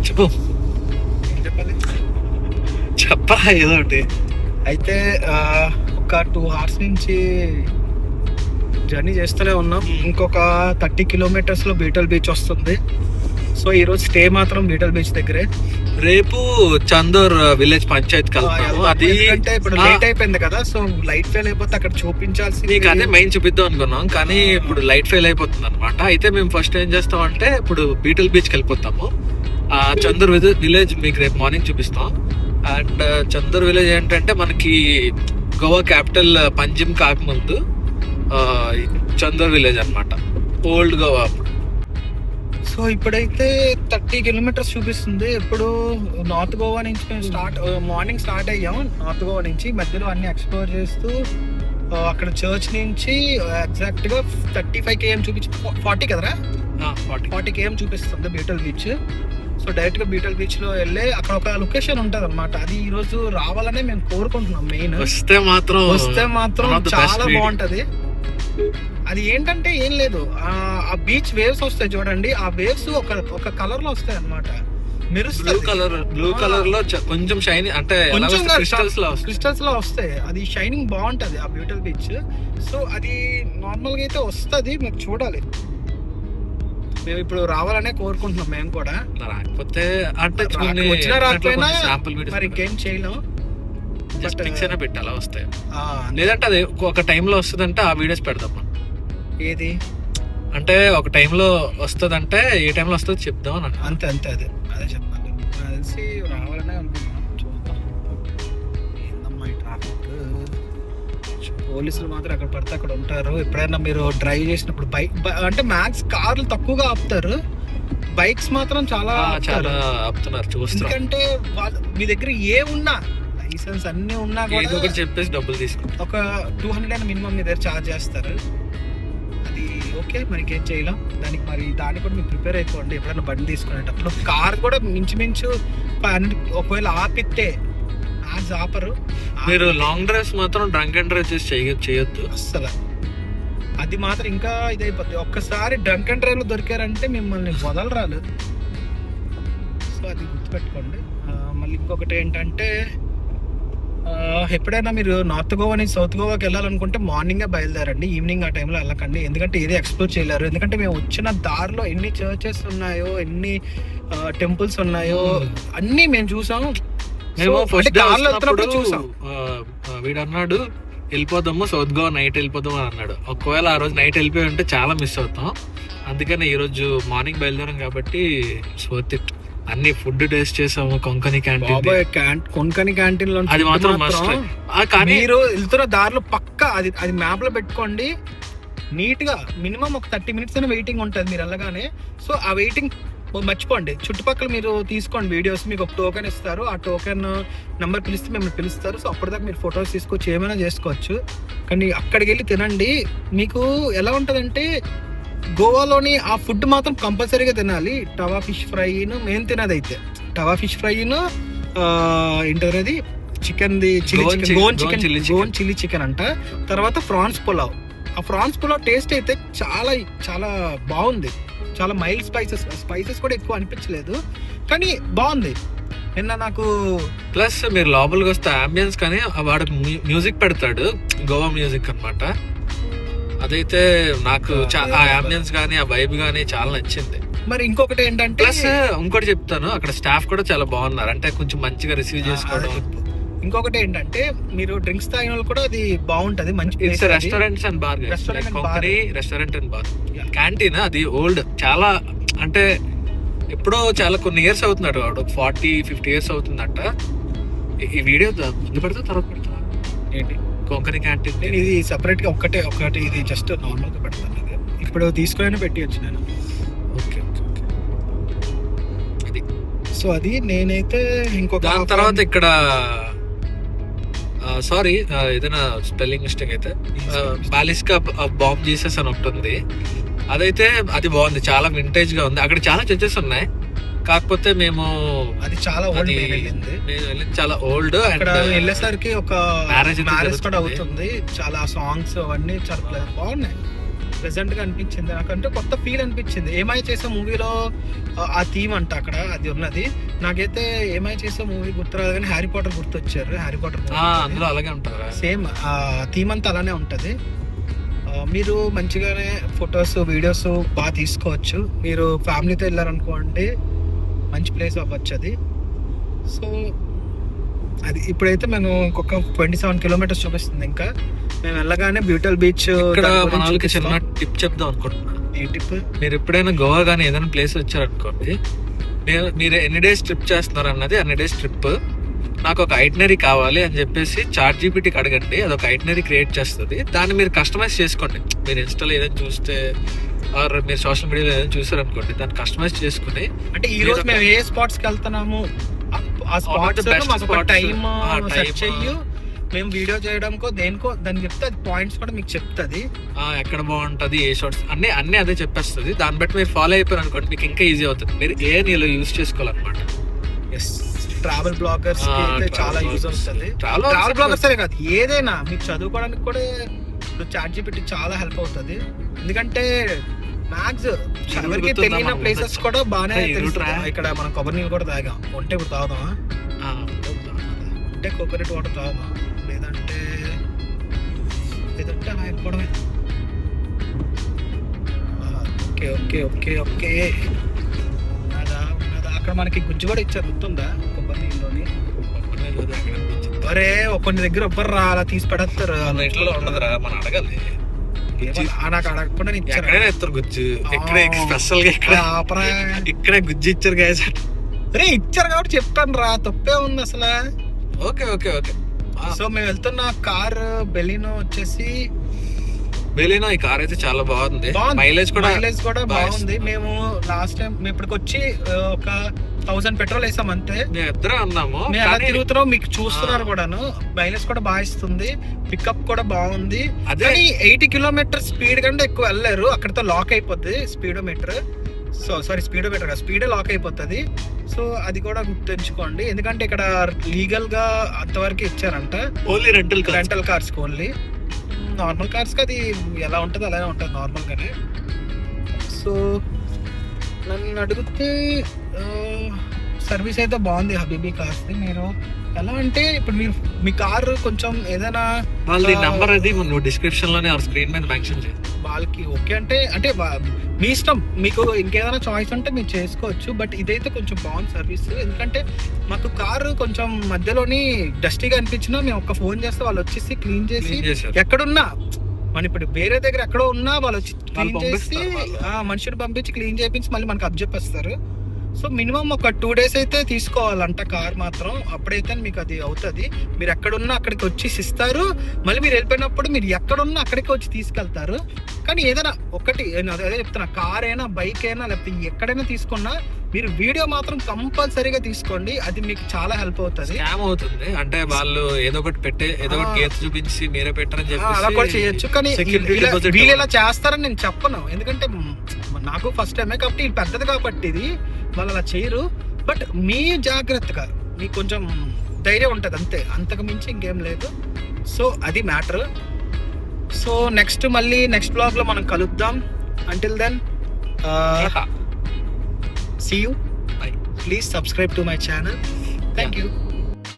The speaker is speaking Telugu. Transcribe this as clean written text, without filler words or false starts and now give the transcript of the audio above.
చెప్పు. ఏం చెప్పాలి? చెప్పా ఏదో ఒకటి. అయితే ఒక 2 hours నుంచి జర్నీ చేస్తూనే ఉన్నాం. ఇంకొక 30 kilometers బీటల్ బీచ్ వస్తుంది. సో ఈరోజు స్టే మాత్రం బీటల్ బీచ్ దగ్గరే. రేపు చందూర్ విలేజ్ పంచాయత్ కలుపుతాము. అది అంటే ఇప్పుడు లేట్ అయిపోయింది కదా, సో లైట్ ఫెయిల్ అయిపోతే అక్కడ చూపించాల్సింది. నీకు అదే మెయిన్ చూపిద్దాం అనుకున్నాం, కానీ ఇప్పుడు లైట్ ఫెయిల్ అయిపోతుంది అనమాట. అయితే మేము ఫస్ట్ ఏం చేస్తాం అంటే ఇప్పుడు బీటల్ బీచ్కి వెళ్ళిపోతాము. చందూర్ విలేజ్ మీకు రేపు మార్నింగ్ చూపిస్తాం. అండ్ చందూర్ విలేజ్ ఏంటంటే మనకి గోవా క్యాపిటల్ పంజిమ్ కాకముందు చందూర్ విలేజ్ అన్నమాట, ఓల్డ్ గోవా. సో ఇప్పుడైతే 30 kilometers చూపిస్తుంది. ఇప్పుడు నార్త్ గోవా నుంచి మేము మార్నింగ్ స్టార్ట్ అయ్యాం. నార్త్ గోవా నుంచి మధ్యలో అన్ని ఎక్స్ప్లోర్ చేస్తూ అక్కడ చర్చ్ నుంచి ఎగ్జాక్ట్ గా 35 km చూపించి 40 కదరా, 40 km చూపిస్తుంది బీటల్ బీచ్. సో డైరెక్ట్ గా బీటల్ బీచ్ లో వెళ్ళి అక్కడ ఒక లొకేషన్ ఉంటది అనమాట. అది ఈ రోజు రావాలనే మేము కోరుకుంటున్నాం. మెయిన్ వస్తే మాత్రం చాలా బాగుంటది. అది ఏంటంటే ఏం లేదు, ఆ బీచ్ వేవ్స్ వస్తాయి చూడండి. ఆ వేవ్స్ ఒక కలర్ లో వస్తాయి అన్నమాట. బ్లూ కలర్ లో కొంచెం షైనింగ్, అంటే క్రిస్టల్స్ లో వస్తాయి. అది షైనింగ్ బాగుంటది ఆ బ్యూటిఫుల్ బీచ్. సో అది నార్మల్ గా అయితే వస్తుంది, మీకు చూడాలి. మేము ఇప్పుడు రావాలనే కోరుకుంటున్నాం. మేము కూడా రాకపోతే అంటే వచ్చినా రాకపోయినా మరి ఇంకేం చేయలేం. పెట్టి అలా వస్తాయి. లేదంటే అది ఒక టైంలో వస్తుందంటే ఆ వీడియోస్ పెడదాం. ఏది అంటే ఒక టైంలో వస్తుందంటే ఏ టైంలో వస్తుందో చెప్దాం అని. అంతే అదే చెప్పాలి. తెలిసి రావాలనే అనుకుంటున్నాం. చూద్దాం ఏందమ్మా ఈ ట్రాఫిక్. పోలీసులు మాత్రం అక్కడ పడితే అక్కడ ఉంటారు. ఎప్పుడైనా మీరు డ్రైవ్ చేసినప్పుడు బైక్ అంటే మ్యాక్స్ కార్లు తక్కువగా ఆపుతారు, బైక్స్ మాత్రం చాలా ఆపుతున్నారు చూస్తున్నారు. ఎందుకంటే మీ దగ్గర ఏ ఉన్నా లైసెన్స్ అన్ని ఉన్నా కూడా చెప్పేసి డబ్బులు తీసుకుంటారు. ఒక 200 మినిమం మీ దగ్గర ఛార్జ్ చేస్తారు. అది ఓకే, మనకి ఏం చేయలేం. దానికి కూడా మీరు ప్రిపేర్ అయిపోండి. ఎప్పుడైనా బండి తీసుకునేటప్పుడు కార్ కూడా మించు ఒకవేళ ఆపితే ఆపరు. మీరు లాంగ్ డ్రైవ్స్ మాత్రం డ్రంక్ అండ్ డ్రైవ్ చేసి చేయొద్దు అస్సలు. అది మాత్రం ఇంకా ఇదైపోతుంది. ఒక్కసారి డ్రంక్ అండ్ డ్రైవ్ లో దొరికారంటే మిమ్మల్ని వదలరాలు. సో అది గుర్తుపెట్టుకోండి. మళ్ళీ ఇంకొకటి ఏంటంటే ఎప్పుడైనా మీరు నార్త్ గోవా నుంచి సౌత్ గోవాకి వెళ్ళాలనుకుంటే మార్నింగే బయలుదేరండి. ఈవినింగ్ ఆ టైంలో వెళ్ళకండి, ఎందుకంటే ఏది ఎక్స్ప్లోర్ చేయలేరు. ఎందుకంటే మేము వచ్చిన దారిలో ఎన్ని చర్చెస్ ఉన్నాయో, ఎన్ని టెంపుల్స్ ఉన్నాయో అన్ని మేము చూసాము. వీడు అన్నాడు వెళ్ళిపోదాము సౌత్ గోవా నైట్ వెళ్ళిపోదాం అని అన్నాడు. ఒకవేళ ఆ రోజు నైట్ వెళ్ళిపోయి ఉంటే చాలా మిస్ అవుతాం. అందుకని ఈ రోజు మార్నింగ్ బయలుదేరాం కాబట్టి అన్ని ఫుడ్ టేస్ట్ చేసాము. కొంకణి క్యాంటీన్ లో అది మాత్రం మీరు వెళ్తున్న దారిలో పక్కా అది మ్యాప్ లో పెట్టుకోండి. నీట్ గా మినిమం ఒక 30 minutes అయినా వెయిటింగ్ ఉంటుంది మీరు వెళ్ళగానే. సో ఆ వెయిటింగ్ మర్చిపోండి. చుట్టుపక్కల మీరు తీసుకోండి వీడియోస్. మీకు ఒక టోకెన్ ఇస్తారు, ఆ టోకెన్ నెంబర్ పిలిస్తే మిమ్మల్ని పిలుస్తారు. సో అప్పటిదాకా మీరు ఫొటోస్ తీసుకొచ్చి ఏమైనా చేసుకోవచ్చు. కానీ అక్కడికి వెళ్ళి తినండి. మీకు ఎలా ఉంటుందంటే గోవాలోని ఆ ఫుడ్ మాత్రం కంపల్సరీగా తినాలి. టవా ఫిష్ ఫ్రైను మేము తినదైతే టవా ఫిష్ ఫ్రైను ఏంటది చికెన్ది గోన్ చిల్లీ చికెన్ అంట. తర్వాత ఫ్రాన్స్ పులావ్. ఆ ఫ్రాన్స్ పులావ్ టేస్ట్ అయితే చాలా చాలా బాగుంది. చాలా మైల్డ్ స్పైసెస్ కూడా ఎక్కువ అనిపించలేదు, కానీ బాగుంది. నిన్న నాకు ప్లస్ మీరు లోపలికి వస్తే అంబియన్స్ కానీ వాడు మ్యూజిక్ పెడతాడు, గోవా మ్యూజిక్ అన్నమాట. అదైతే నాకు ఆ అంబియన్స్ కానీ ఆ వైబ్ కానీ చాలా నచ్చింది. మరి ఇంకొకటి ఏంటంటే ప్లస్ ఇంకోటి చెప్తాను, అక్కడ స్టాఫ్ కూడా చాలా బాగున్నారు, అంటే కొంచెం మంచిగా రిసీవ్ చేసుకోవడం. ఇంకొకటి ఏంటంటే మీరు డ్రింక్స్ తాగిన వాళ్ళు కూడా అది బాగుంటది. మంచి restaurants and bar, restaurant and bar canteen. అది ఓల్డ్ చాలా, అంటే ఎప్పుడో చాలా కొన్ని ఇయర్స్ అవుతున్నాడు వాడు, 40-50 years అవుతుందంట. ఈ వీడియో ముందు పెడతా తర్వాత పెడతా ఏంటి కొంకణి క్యాంటీన్. నేను ఇది సెపరేట్ గా ఒకటి ఇది జస్ట్ నార్మల్ గా పెడతాను. ఇది ఇప్పుడు తీసుకొని పెట్టి వచ్చి నేను. ఓకే అది. సో అది నేనైతే ఇంకొక దాని తర్వాత ఇక్కడ సారీ ఏదైనా స్పెల్లింగ్ మిస్టేక్ అయితే బాలిస్కా బాంబ్ జీసస్ అని ఒకటి ఉంది. అదైతే అది బాగుంది, చాలా వింటేజ్ గా ఉంది. అక్కడ చాలా చర్చెస్ ఉన్నాయి, కాకపోతే మేము అది చాలా ఓల్డ్ చాలా ఓల్డ్. అక్కడ వెళ్ళేసరికి ఒక మ్యారేజ్ కూడా అవుతుంది. చాలా సాంగ్స్ అవన్నీ చాలా బాగున్నాయి. ప్లెజెంట్ గా అనిపించింది నాకంటే, కొత్త ఫీల్ అనిపించింది. ఏమై చేసే మూవీలో ఆ థీమ్ అంట అక్కడ అది ఉన్నది. నాకైతే ఏమై చేసే మూవీ గుర్తురాదు కానీ హ్యారీ పాటర్ గుర్తొచ్చారు. హ్యారీ పాటర్ అందులో అలాగే ఉంటారా? సేమ్ థీమ్ అంతా అలానే ఉంటది. మీరు మంచిగానే ఫొటోస్ వీడియోస్ బాగా తీసుకోవచ్చు. మీరు ఫ్యామిలీతో వెళ్ళారనుకోండి మంచి ప్లేస్ అవ్వచ్చు అది. సో అది ఇప్పుడైతే మేము ఇంకొక 27 కిలోమీటర్స్ చూపిస్తుంది. ఇంకా మేము వెళ్ళగానే బ్యూటల్ బీచ్. ఇక్కడ మన వాళ్ళకి చిన్న టిప్ చెప్దాం అనుకుంటున్నా. ఏ టిప్? మీరు ఎప్పుడైనా గోవా కానీ ఏదైనా ప్లేస్ వచ్చారనుకోండి, మీరు ఎన్ని డేస్ ట్రిప్ చేస్తున్నారు అన్నది అన్ని డేస్ ట్రిప్. నాకు ఒక ఐటినరీ కావాలి అని చెప్పేసి చాట్ జీపీటీకి అడగండి, అది ఒక ఐటినరీ క్రియేట్ చేస్తుంది. దాన్ని మీరు కస్టమైజ్ చేసుకోండి. మీరు ఇన్స్టాలో ఏదైనా చూస్తే ఆర్ మీరు సోషల్ మీడియాలో ఏదైనా చూసారనుకోండి, దాన్ని కస్టమైజ్ చేసుకుని, అంటే ఈ రోజు మేము ఏ స్పాట్స్ కి వెళ్తున్నాము ఆ స్పాట్స్ టైం సెట్ చెయ్యి, మేము వీడియో చేయడానికో దేనికో దాన్ని చెప్తే అది పాయింట్స్ కూడా మీకు చెప్తుంది. ఎక్కడ బాగుంటది, ఏ షార్ట్స్ అన్ని అదే చెప్పేస్తుంది. దాన్ని బట్టి మీరు ఫాలో అయిపోయారు అనుకోండి, మీకు ఇంకా ఈజీ అవుతుంది. మీరు ఏ నీలో యూజ్ చేసుకోవాలన్నమాట. ఎస్, ట్రావెల్ బ్లాగర్స్ అయితే చాలా యూజ్ అవుతుంది. ట్రావెల్ బ్లాగర్స్ అనే కాదు, ఏదైనా మీకు చదువుకోవడానికి కూడా ఇప్పుడు చాట్ జీపీటీ చాలా హెల్ప్ అవుతుంది. ఎందుకంటే మ్యాథ్స్ ఎవరికి తెలియని ప్లేసెస్ కూడా బాగానే తెలుస్తుంది. ఇక్కడ మనం కొబ్బరి నీళ్ళు కూడా తాగాం. ఉంటే ఇప్పుడు తాగుదామా? ఉంటే కోకోనట్ వాటర్ తాగుదాం, లేదంటే అలా అయిపోవడమే. ఓకే ఓకే ఓకే ఓకే ఉన్నదా అక్కడ మనకి గుజ్జు కూడా ఇచ్చారు, గుర్తుందా? కొబ్బరి నీళ్ళలోని. అరే కొన్ని దగ్గర ఎవ్వరు రా అలా తీసి పెడతారు. ఇంట్లో ఉండదురా, మనం అడగాలి. నాకు అడగకుండా ఇస్తారు గుజ్జు. ఇక్కడ స్పెషల్ గా ఇక్కడ గుజ్జు ఇచ్చారు గాయస్. అరే ఇచ్చారు కాబట్టి చెప్పాను రా, తప్పే ఉంది అసలు. Okay okay okay. సో మేము వెళ్తున్న కార్ బెలినో వచ్చేసి బెలినో. ఈ కార్ అయితే చాలా బాగుంది, మైలేజ్ కూడా బాగుంది. మేము లాస్ట్ టైం మేము ఇప్పటికి వచ్చి ఒక 1000 పెట్రోల్ వేసాం అంతే. ఇద్దరు అన్నాము. మేము ఎలా తిరుగుతున్నాం మీకు చూస్తున్నారు కూడాను. మైలేజ్ కూడా బాగా ఇస్తుంది, పికప్ కూడా బాగుంది. అదే 80 కిలోమీటర్ స్పీడ్ కంటే ఎక్కువ వెళ్ళలేరు, అక్కడతో లాక్ అయిపోద్ది స్పీడోమీటర్. స్పీడే లాక్ అయిపోతుంది. సో అది కూడా గుర్తుంచుకోండి, ఎందుకంటే ఇక్కడ లీగల్ గా అంతవరకు ఇచ్చారంట. Only rental cars only. Normal cars కి అది ఎలా ఉంటుంది అలానే ఉంటుంది నార్మల్ గానే. సో నన్ను అడిగితే సర్వీస్ అయితే బాగుంది హబీబీ కార్స్ ది. మీరు ఎలా అంటే ఇప్పుడు మీరు మీ కారు కొంచెం ఏదైనా వాళ్ళ నంబర్ అది నువ్వు డిస్క్రిప్షన్ లోనే స్క్రీన్ మీద మెన్షన్ చేయి. వాళ్ళకి ఓకే అంటే మీ ఇష్టం, మీకు ఇంకేదైనా చాయిస్ ఉంటే మీరు చేసుకోవచ్చు. బట్ ఇదైతే కొంచెం బాగుంది సర్వీస్. ఎందుకంటే మాకు కారు కొంచెం మధ్యలోని డస్టీగా అనిపించినా మేము ఒక ఫోన్ చేస్తే వాళ్ళు వచ్చేసి క్లీన్ చేసి, ఎక్కడున్నా మనం ఇప్పుడు వేరే దగ్గర ఎక్కడో ఉన్నా వాళ్ళు వచ్చి క్లీన్ చేసి మనుషులు పంపించి క్లీన్ చేయించి మళ్ళీ మనకు అప్పచెప్పేస్తారు. సో మినిమం ఒక 2 days అయితే తీసుకోవాలంట కార్ మాత్రం, అప్పుడైతే మీకు అది అవుతుంది. మీరు ఎక్కడున్నా అక్కడికి వచ్చి ఇస్తారు, మళ్ళీ మీరు వెళ్ళిపోయినప్పుడు మీరు ఎక్కడున్నా అక్కడికి వచ్చి తీసుకెళ్తారు. కానీ ఏదైనా ఒకటి అదే చెప్తున్నా, కార్ అయినా బైక్ అయినా లేకపోతే ఎక్కడైనా తీసుకున్నా మీరు వీడియో మాత్రం కంపల్సరీగా తీసుకోండి, అది మీకు చాలా హెల్ప్ అవుతుంది. స్కామ్ అవుతుంది అంటే వాళ్ళు ఏదో ఒకటి గీత చూపించి మీరే పెట్టారని చెప్పి అలా కూడా చేయొచ్చు. కానీ వీళ్ళు ఇలా చేస్తారని నేను చెప్పను, ఎందుకంటే నాకు ఫస్ట్ టైమే కాబట్టి ఇది పెద్దది కాబట్టి ఇది వాళ్ళు అలా చేయరు. బట్ మీ జాగ్రత్తగా మీకు కొంచెం ధైర్యం ఉంటుంది అంతే, అంతకు మించి ఇంకేం లేదు. సో అది మ్యాటర్. సో నెక్స్ట్ బ్లాగ్ లో మనం కలుద్దాం. Until then see you. Bye. Please subscribe to my channel. Thank you.